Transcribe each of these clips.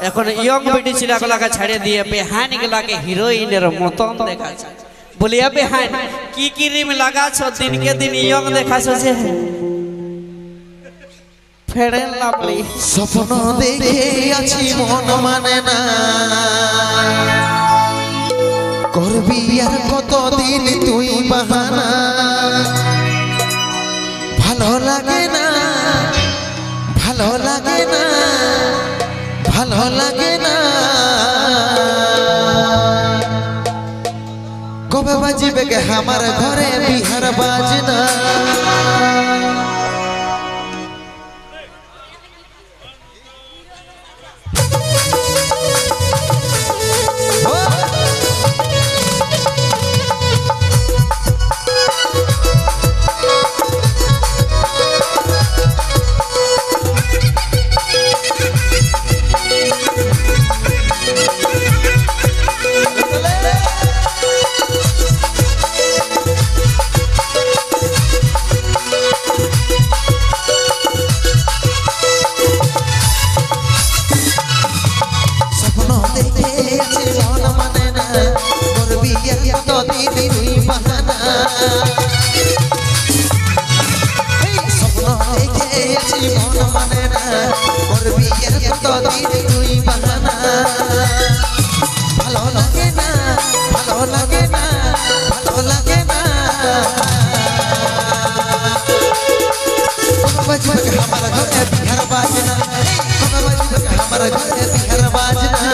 এখন ইয়ং বেটি ছিলাগুলাকে ছাড়ে দিয়ে বেহান গুলাকে হিরোইনের মতন দেখাচ্ছে। বলিয়া বেহান কি ক্রিম লাগাছ দিনকে দিন ইয়ং দেখাছ যে ফেড়েন লাভলি। স্বপ্ন দেখে আছি মন মানে না, করবি আর কতদিন তুই বাহানা। ভালো লাগে না, ভালো লাগে না, ভালো লাগে না। কবে বাজিবে গে আমার ঘরে বিহার বাজনা। ভালো লাগে না, ভালো লাগে না, ভালো লাগে না। আমার ঘরে বিহার বাজনা, আমার ঘরে বিহার বাজনা।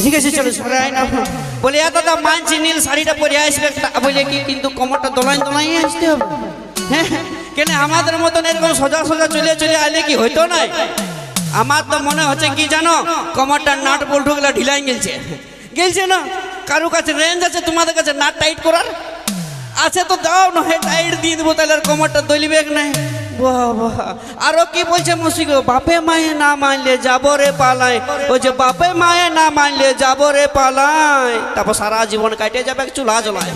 ঠিক আছে চলো সরে আয় না বলে দাদা মানছি নীল শাড়িটা পরে আসবে বলে কি কিন্তু কোমরটা দোলাই দোলাই আসতে হবে হ্যাঁ কেন আমাদের মতন এরকম সোজা সোজা চলে চলে আইলে কি হইতো না আমার তো মনে হচ্ছে কি জানো কোমরটা নাট বল্টু গুলা ঢিলাই গেলছে না কারো কাছে রেঞ্জ আছে তোমাদের কাছে নাট টাইট করার আছে তো দাও না হে টাইট দিয়ে দেবো তাহলে আর কোমরটা দলিবে নাই বাবা আরো কি বলছে মুসিক বাপে মায়ে না মানলে যাবো রে পালাই ওই যে বাপে মায়ে না মানলে যাবো রে পালাই তারপর সারা জীবন কাটে যাবে চুলা জ্বলায়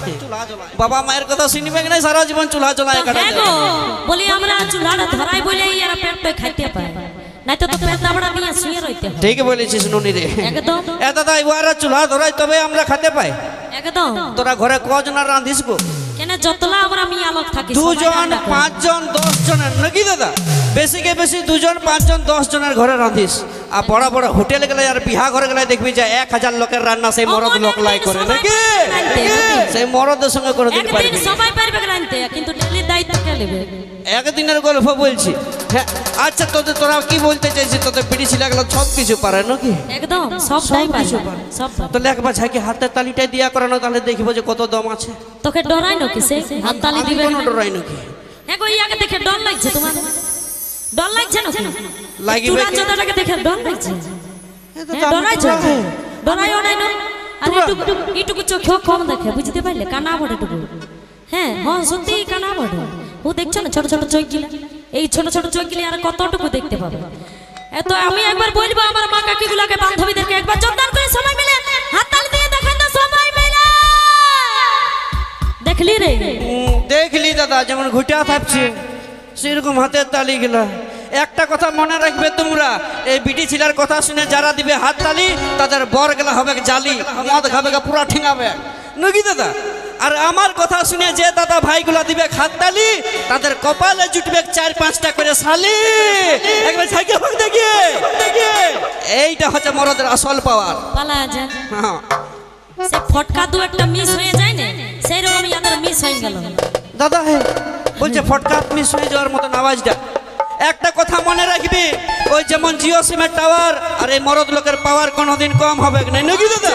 বাবা মায়ের কথা শুনবে নাই সারা জীবন চুলা জ্বলায় কাটে বলি আমরা চুলাটা ধরাই বলেই এরা পেট পে খাইতে পায় নাই তো পেট দাবড়া নিয়ে শুয়ে রইতে হয় ঠিক বলেছিস নুনি রে একদম এ দাদা এবারে চুলা ধরাই তবে আমরা খেতে পাই একদম তোরা ঘরে কজন রাঁধিস গো কেন যতলা আমরা মিয়া লোক থাকি দুজন পাঁচজন 10 জনের নাকি দাদা বেশি কে বেশি দুজন পাঁচজন 10 জনের ঘরে রাঁধিস আর বড় বড় হোটেলে গেলে আর বিহা ঘরে গেলে দেখবি যে 1000 লোকের রান্না সেই মরদ লোক লাই করে নাকি সেই মরদের সঙ্গে করে দিতে পারবি একদিন সবাই পারবে রাঁধতে কিন্তু ডেলি দায়িত্ব কে নেবে একদিনের গল্প বলছি হ্যাঁ আচ্ছা তোরা কি বলতে চাইছিস তোদের বিড়ি ছিল এগুলো সব কিছু পারে নাকি একদম সবটাই পারে সব তাহলে একবার ঝাঁকি হাতের তালিটা দিয়া করানো তাহলে দেখবো যে কত দম আছে তোকে ডরাই নাকি সে হাত তালি দিবে কোনো ডরাই নাকি হ্যাঁ গো ইয়াকে দেখে ডর লাগছে তোমার ডর লাগছে নাকি লাগিবে তুই রাজদাটাকে দেখে ডর লাগছে ডরাইছো ডরাইও নাই না আর এইটুকু চোখে কম দেখে বুঝতে পারলে কানা বড় টুকু হ্যাঁ হ্যাঁ সত্যি কানা বড় ও দেখছো না ছোট ছোট চোখ গিলা এই ছোট ছোট চোখ গিলা আর কতটুকু দেখতে পাবে এত আমি একবার বলবো আমার মা কাকিগুলোকে বান্ধবীদেরকে একবার জোরদার করে সময় মিলে হাত তালি দিয়ে দেখেন তো সময় মিলে দেখলি রে দেখলি দাদা যেমন ঘুটিয়া থাকছে সেরকম হাতের তালি গেলা একটা কথা মনে রাখবে তোমরা এই বিটি ছিলার কথা শুনে যারা দিবে হাত তালি তাদের বর গেলা হবে জালি মদ খাবে পুরা ঠিঙাবে নাকি দাদা আর আমার কথা শুনে যে দাদা ভাইগুলা দিবে হাত তালি তাদের কপালে জুটবে 4-5টা করে শালি একবার ছাইকে হোক দেখি এইটা হচ্ছে মরদের আসল পাওয়ার পালা যা হ্যাঁ সে ফটকা দু একটা মিস হয়ে যায় না সেই রকম ইয়াদের মিস হয়ে গেল দাদা হে বলছে ফটকা মিস হয়ে যাওয়ার মতন আওয়াজটা একটা কথা মনে রাখবি ওই যেমন জিও সিমের টাওয়ার আর এই মরদ লোকের পাওয়ার কোনোদিন কম হবে না নাকি দাদা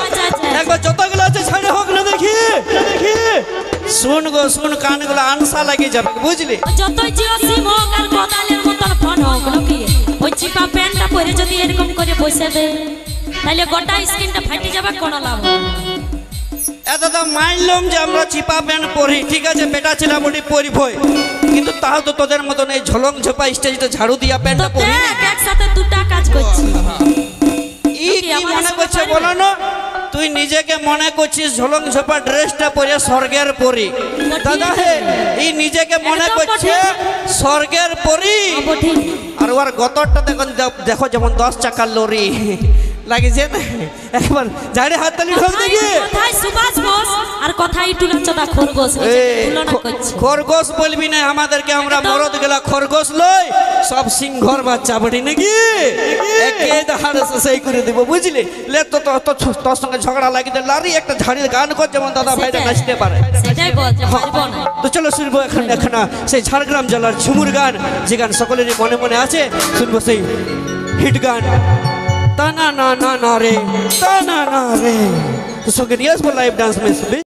একবার যতগুলো আছে ছাড়ে হোক না দেখি শুন গো শুন কানগুলো আনসা লাগে যাবে বুঝলি যতই জিও সিম হোক আর কোদালের মতন ফোন হোক নাকি ওই চিপা প্যান্টটা পরে যদি এরকম করে বসে দে তাহলে গোটা স্ক্রিনটা ফাটি যাবে কোনো লাভ দাদা মানলাম যে আমরা চিপা প্যান্ট পরি ঠিক আছে বেটা ছিল বলি পরি ভয় কিন্তু তাও তো তোদের মতন এই ঝলং ঝোপা স্টেজটা ঝাড়ু দিয়া প্যান্টটা পরি একসাথে দুটা কাজ করছি ই কি মনে করছে বলো না তুই নিজেকে মনে করছিস ঝলং ঝোপা ড্রেসটা পরে স্বর্গের পরি দাদা হে এই নিজেকে মনে করছে স্বর্গের পরি আর ওর গতরটা দেখো যেমন 10 চাকার লরি লাগিছে না একবার ঝাড়ে হাত তালি ঢোক দেখি কথাই সুভাষ বোস আর কথাই টুলাচোদা খরগোশ তুলনা করছে খরগোশ বলবি না আমাদেরকে আমরা মরদ গেলা খরগোশ লই সব সিংহর বাচ্চা বলি নাকি একে দাঁড়ে সেই করে দিব বুঝলি লে তো তোর সঙ্গে ঝগড়া লাগিতে লারি একটা ঝাড়ির গান কর যেমন দাদা ভাইটা নাচতে পারে সেটাই বলতে পারবো না তো চলো শুনবো এখন সেই ঝাড়গ্রাম জেলার ঝুমুর গান যে গান সকলেরই মনে মনে আছে শুনবো সেই হিট গান তা না না না না রে তা না না রে তো সঙ্গে নিয়ে আসবো লাইভ ডান্স में